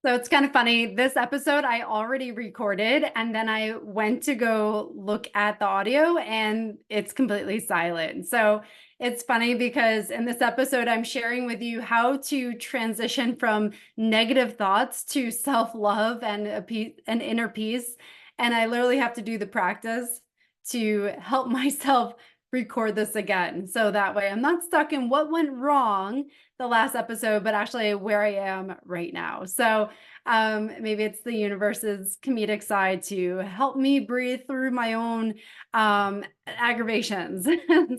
So it's kind of funny. This episode I already recorded, and then I went to go look at the audio and it's completely silent. So it's funny because in this episode, I'm sharing with you how to transition from negative thoughts to self-love and an inner peace. And I literally have to do the practice to help myself record this again. So that way I'm not stuck in what went wrong the last episode, but actually where I am right now. So maybe it's the universe's comedic side to help me breathe through my own aggravations.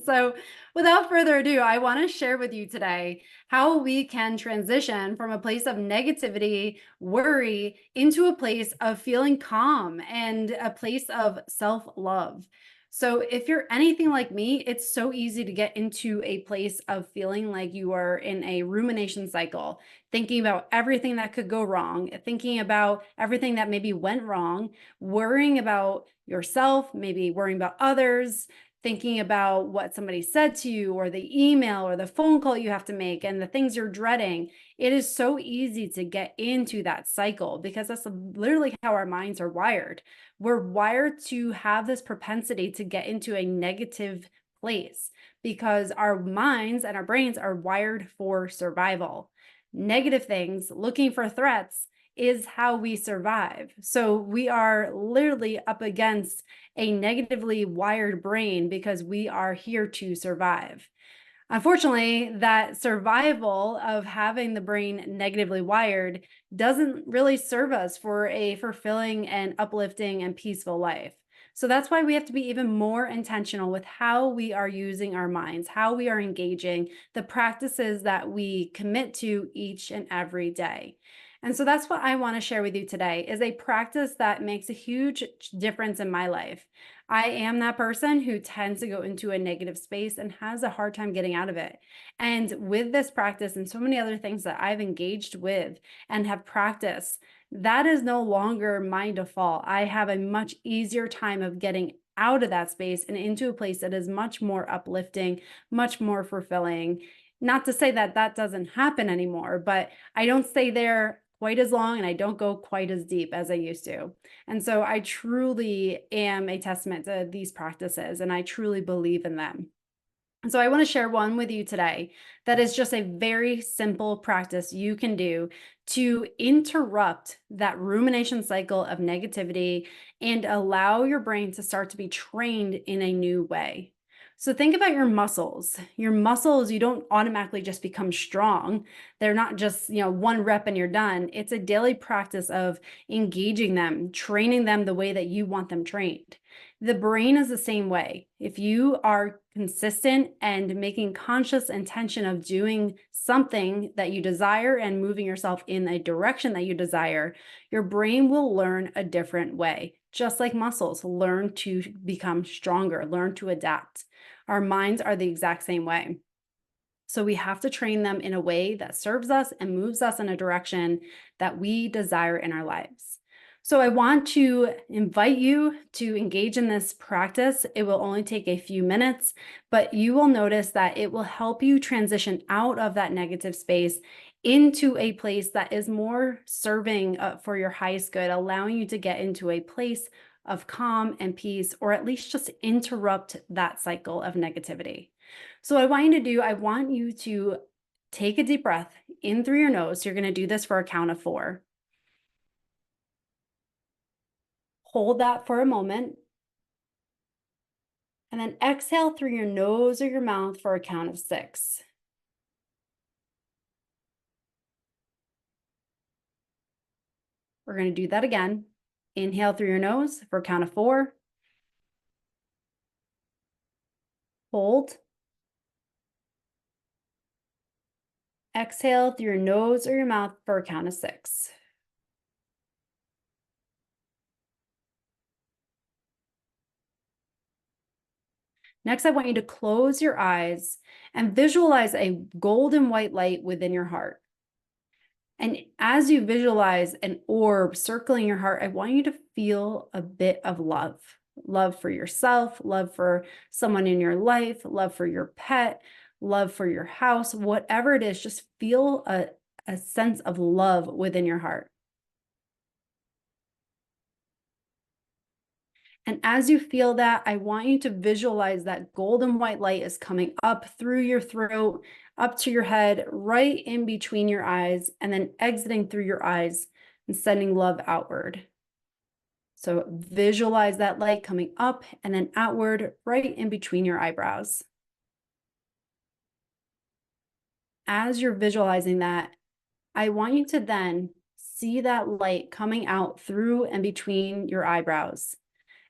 So without further ado, I want to share with you today how we can transition from a place of negativity, worry, into a place of feeling calm and a place of self-love. So if you're anything like me, it's so easy to get into a place of feeling like you are in a rumination cycle, thinking about everything that could go wrong, thinking about everything that maybe went wrong, worrying about yourself, maybe worrying about others, thinking about what somebody said to you or the email or the phone call you have to make and the things you're dreading. It is so easy to get into that cycle because that's literally how our minds are wired. We're wired to have this propensity to get into a negative place because our minds and our brains are wired for survival. Negative things, looking for threats, is how we survive. So we are literally up against a negatively wired brain because we are here to survive. Unfortunately, that survival of having the brain negatively wired doesn't really serve us for a fulfilling and uplifting and peaceful life. So that's why we have to be even more intentional with how we are using our minds, how we are engaging, the practices that we commit to each and every day. And so that's what I want to share with you today is a practice that makes a huge difference in my life. I am that person who tends to go into a negative space and has a hard time getting out of it. And with this practice and so many other things that I've engaged with and have practiced, that is no longer my default. I have a much easier time of getting out of that space and into a place that is much more uplifting, much more fulfilling. Not to say that that doesn't happen anymore, but I don't stay there quite as long and I don't go quite as deep as I used to. And so I truly am a testament to these practices and I truly believe in them. And so I want to share one with you today that is just a very simple practice you can do to interrupt that rumination cycle of negativity and allow your brain to start to be trained in a new way. So think about your muscles. Your muscles, you don't automatically just become strong. They're not just, one rep and you're done. It's a daily practice of engaging them, training them the way that you want them trained. The brain is the same way. If you are consistent and making conscious intention of doing something that you desire and moving yourself in a direction that you desire, your brain will learn a different way. Just like muscles, learn to become stronger, learn to adapt. Our minds are the exact same way. So we have to train them in a way that serves us and moves us in a direction that we desire in our lives. So I want to invite you to engage in this practice. It will only take a few minutes, but you will notice that it will help you transition out of that negative space into a place that is more serving for your highest good, allowing you to get into a place of calm and peace, or at least just interrupt that cycle of negativity. So what I want you to do, I want you to take a deep breath in through your nose. You're going to do this for a count of 4. Hold that for a moment. And then exhale through your nose or your mouth for a count of 6. We're going to do that again. Inhale through your nose for a count of 4. Hold. Exhale through your nose or your mouth for a count of 6. Next, I want you to close your eyes and visualize a golden white light within your heart. And as you visualize an orb circling your heart, I want you to feel a bit of love. Love for yourself, love for someone in your life, love for your pet, love for your house, whatever it is, just feel a sense of love within your heart. And as you feel that, I want you to visualize that golden white light is coming up through your throat, up to your head, right in between your eyes, and then exiting through your eyes and sending love outward. So visualize that light coming up and then outward, right in between your eyebrows. As you're visualizing that, I want you to then see that light coming out through and between your eyebrows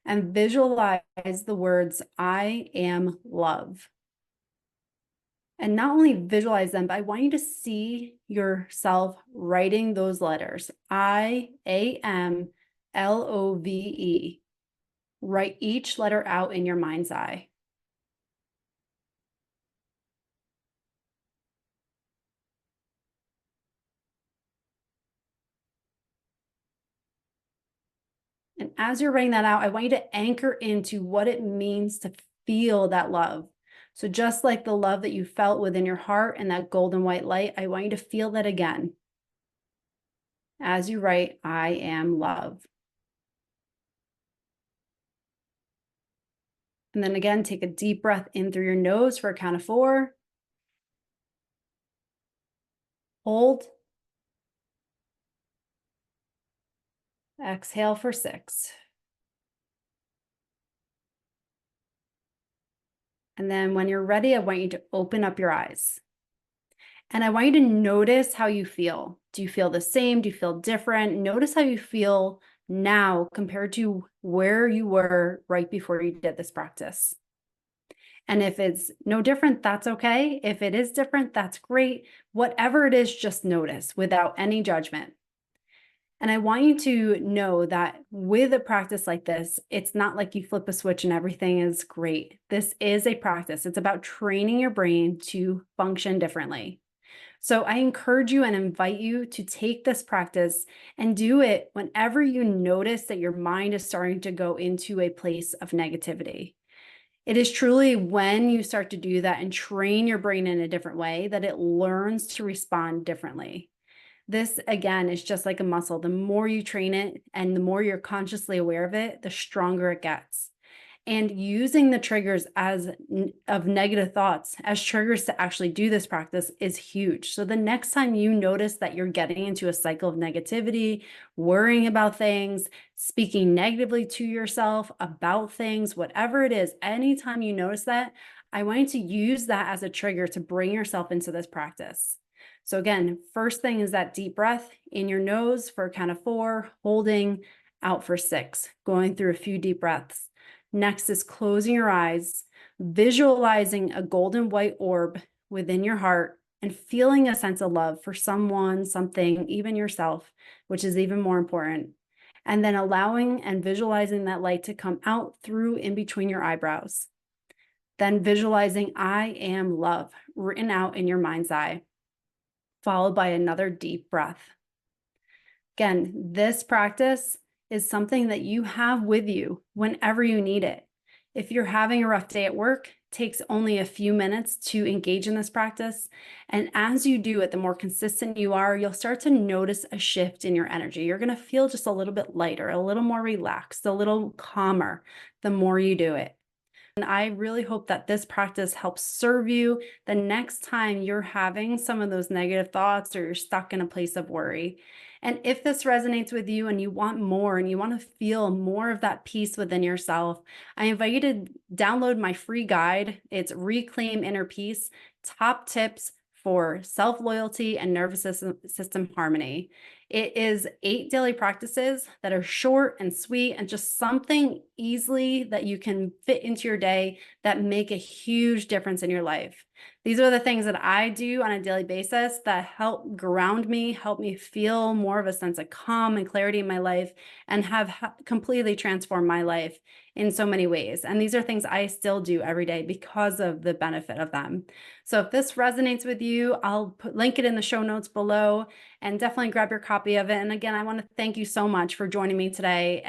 and visualize the words, I am love. And not only visualize them, but I want you to see yourself writing those letters, I-A-M-L-O-V-E. Write each letter out in your mind's eye. And as you're writing that out, I want you to anchor into what it means to feel that love. So just like the love that you felt within your heart and that golden white light, I want you to feel that again. As you write, I am love. And then again, take a deep breath in through your nose for a count of 4. Hold. Exhale for 6. And then when you're ready, I want you to open up your eyes. And I want you to notice how you feel. Do you feel the same? Do you feel different? Notice how you feel now compared to where you were right before you did this practice. And if it's no different, that's okay. If it is different, that's great. Whatever it is, just notice without any judgment. And I want you to know that with a practice like this, it's not like you flip a switch and everything is great. This is a practice. It's about training your brain to function differently. So I encourage you and invite you to take this practice and do it whenever you notice that your mind is starting to go into a place of negativity. It is truly when you start to do that and train your brain in a different way that it learns to respond differently. This, again, is just like a muscle. The more you train it and the more you're consciously aware of it, the stronger it gets. And using the triggers of negative thoughts as triggers to actually do this practice is huge. So the next time you notice that you're getting into a cycle of negativity, worrying about things, speaking negatively to yourself about things, whatever it is, anytime you notice that, I want you to use that as a trigger to bring yourself into this practice. So again, first thing is that deep breath in your nose for a count of 4, holding out for 6, going through a few deep breaths. Next is closing your eyes, visualizing a golden white orb within your heart and feeling a sense of love for someone, something, even yourself, which is even more important. And then allowing and visualizing that light to come out through in between your eyebrows. Then visualizing I am love written out in your mind's eye, followed by another deep breath. Again, this practice is something that you have with you whenever you need it. If you're having a rough day at work, it takes only a few minutes to engage in this practice. And as you do it, the more consistent you are, you'll start to notice a shift in your energy. You're going to feel just a little bit lighter, a little more relaxed, a little calmer the more you do it. And I really hope that this practice helps serve you the next time you're having some of those negative thoughts or you're stuck in a place of worry. And if this resonates with you and you want more and you want to feel more of that peace within yourself, I invite you to download my free guide. It's Reclaim Inner Peace, Top Tips for Self-Loyalty and Nervous System Harmony. It is 8 daily practices that are short and sweet and just something easily that you can fit into your day that make a huge difference in your life. These are the things that I do on a daily basis that help ground me, help me feel more of a sense of calm and clarity in my life, and have completely transformed my life in so many ways. And these are things I still do every day because of the benefit of them. So if this resonates with you, I'll link it in the show notes below and definitely grab your copy of it. And again, I want to thank you so much for joining me today.